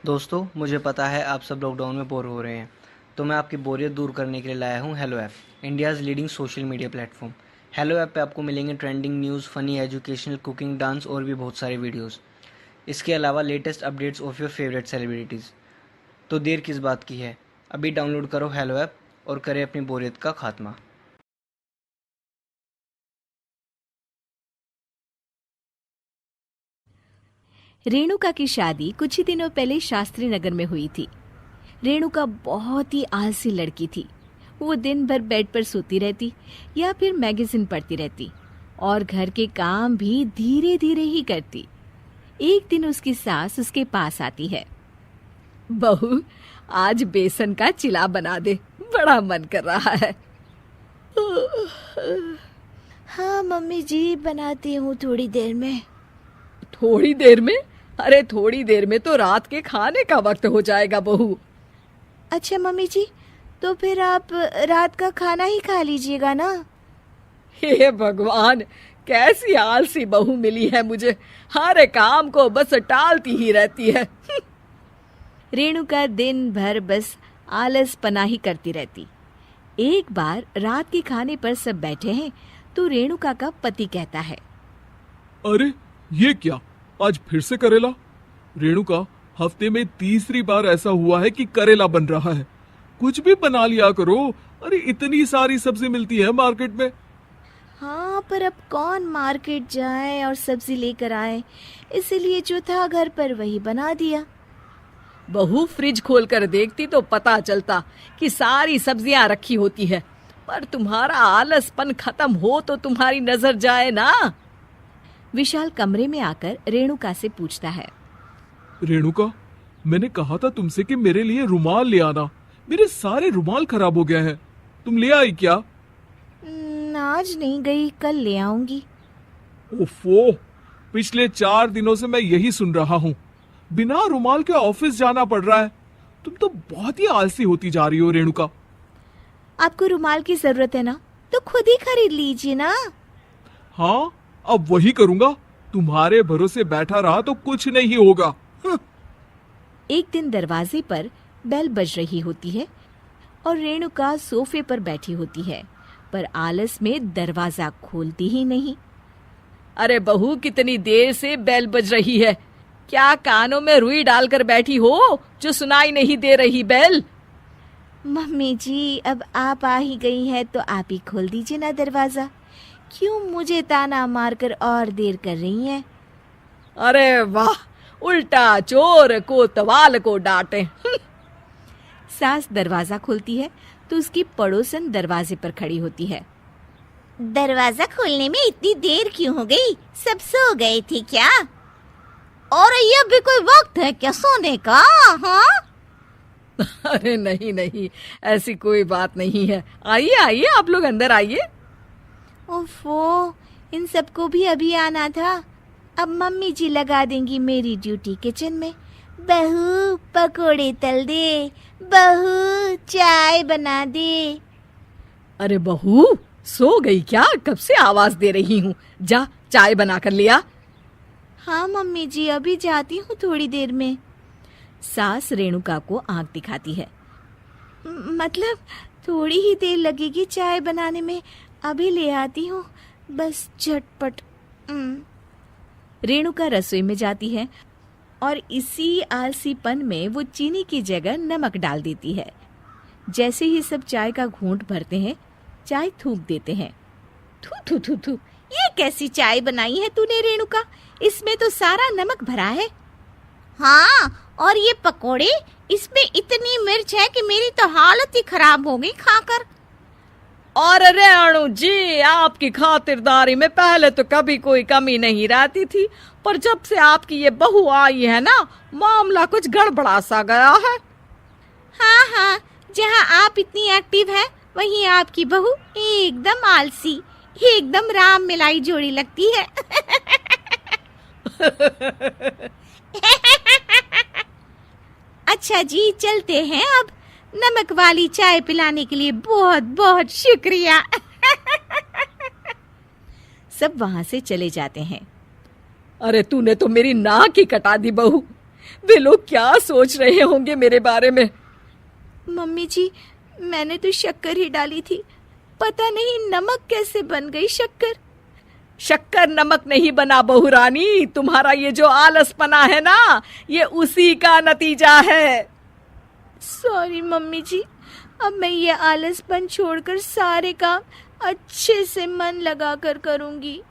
दोस्तों, मुझे पता है आप सब लॉकडाउन में बोर हो रहे हैं, तो मैं आपकी बोरियत दूर करने के लिए लाया हूँ hello app, India's leading social media platform. Hello app पे आपको मिलेंगे trending news, funny, educational, cooking, dance और भी बहुत सारे वीडियोस। इसके अलावा latest updates of your favourite celebrities. तो देर किस बात की है, अभी डाउनलोड करो हेलो ऐप और करें अपनी बोरियत का खात्मा। रेणुका की शादी कुछ ही दिनों पहले शास्त्री नगर में हुई थी। रेणुका बहुत ही आलसी लड़की थी। वो दिन भर बेड पर सोती रहती या फिर मैगजीन पढ़ती रहती और घर के काम भी धीरे धीरे ही करती। एक दिन उसकी सास उसके पास आती है। बहू, आज बेसन का चिला बना दे, बड़ा मन कर रहा है। हाँ मम्मी जी, बनाती हूँ थोड़ी देर में। थोड़ी देर में? अरे थोड़ी देर में तो रात के खाने का वक्त हो जाएगा बहू। अच्छा मम्मी जी, तो फिर आप रात का खाना ही खा लीजिएगा ना। हे भगवान, कैसी आलसी बहू मिली है मुझे। हर काम को बस टालती ही रहती है। रेणुका दिन भर बस आलस पना ही करती रहती। एक बार रात के खाने पर सब बैठे हैं तो रेणुका का पति कहता है, अरे ये क्या, आज फिर से करेला? रेणुका, हफ्ते में तीसरी बार ऐसा हुआ है कि करेला बन रहा है। कुछ भी बना लिया करो। अरे इतनी सारी सब्जी मिलती है मार्केट में। हाँ, पर अब कौन मार्केट जाए और सब्जी लेकर आए, इसीलिए जो था घर पर वही बना दिया। बहू फ्रिज खोलकर देखती तो पता चलता कि सारी सब्जियां रखी होती है। पर तुम्हारा आलसपन खत्म हो तो तुम्हारी नजर जाए ना। विशाल कमरे में आकर रेणुका से पूछता है, रेणुका, मैंने कहा था तुमसे कि मेरे लिए रुमाल ले आना। मेरे सारे रुमाल खराब हो गए हैं। तुम ले आई क्या? आज नहीं गई, कल ले आऊंगी। ओफो, पिछले 4 दिनों से मैं यही सुन रहा हूँ। बिना रुमाल के ऑफिस जाना पड़ रहा है। तुम तो बहुत ही आलसी होती जा रही हो रेणुका। आपको रुमाल की जरूरत है ना, तो खुद ही खरीद लीजिए ना। हाँ, अब वही करूंगा। तुम्हारे भरोसे बैठा रहा तो कुछ नहीं होगा। एक दिन दरवाजे पर बेल बज रही होती है और रेणुका सोफे पर बैठी होती है, पर आलस में दरवाजा खोलती ही नहीं। अरे बहू, कितनी देर से बेल बज रही है? क्या कानों में रुई डालकर बैठी हो जो सुनाई नहीं दे रही बेल? मम्मी जी, अब आप आ ही गई हैं तो आप ही खोल दीजिए ना दरवाजा। क्यों मुझे ताना मारकर और देर कर रही हैं? अरे वाह, उल्टा चोर को तवाल को डांटे। सास दरवाजा खोलती है तो उसकी पड़ोसन दरवाजे पर खड़ी होती है। दरवाजा खोलने में इतनी देर क्यों हो गई? सब सो गए थे क्या? और ये भी कोई वक्त है क्या सोने का? हाँ? अरे नहीं नहीं, ऐसी कोई बात नहीं है। आइए आइए, आप लोग अंदर आइए। ओफो, इन सबको भी अभी आना था। अब मम्मी जी लगा देंगी मेरी ड्यूटी किचन में। बहू पकोड़े तल दे, बहू चाय बना दे। अरे बहू, सो गई क्या? कब से आवाज दे रही हूँ। जा चाय बना कर लिया। हाँ मम्मी जी, अभी जाती हूँ थोड़ी देर में। सास रेणुका को आंख दिखाती है। मतलब थोड़ी ही देर लगेगी चाय बनाने में, अभी ले आती हूँ, बस झटपट। रेणुका रसोई में जाती है और इसी आलसीपन में वो चीनी की जगह नमक डाल देती है। जैसे ही सब चाय का घूंट भरते हैं, चाय थूक देते हैं। थू थू थू थू, ये कैसी चाय बनाई है तूने रेणुका? इसमें तो सारा नमक भरा है। हाँ, और ये पकोड़े, इसमें इतनी मिर्च है कि मेरी तो हालत ही खराब हो गई खाकर। और रेणु जी, आपकी खातिरदारी में पहले तो कभी कोई कमी नहीं रहती थी, पर जब से आपकी ये बहू आई है ना, मामला कुछ गड़बड़ा सा गया है। हाँ हाँ, जहाँ आप इतनी एक्टिव हैं, वहीं आपकी बहू एकदम आलसी, एकदम राम मिलाई जोड़ी लगती है। अच्छा जी, चलते हैं अब। नमक वाली चाय पिलाने के लिए बहुत बहुत शुक्रिया। सब वहां से चले जाते हैं। अरे तूने तो मेरी नाक ही कटा दी बहू। वे लोग क्या सोच रहे होंगे मेरे बारे में। मम्मी जी, मैंने तो शक्कर ही डाली थी, पता नहीं नमक कैसे बन गई शक्कर। शक्कर नमक नहीं बना बहू रानी, तुम्हारा ये जो आलसपना है ना, ये उसी का नतीजा है। सॉरी मम्मी जी, अब मैं ये आलसपन छोड़कर सारे काम अच्छे से मन लगाकर करूंगी।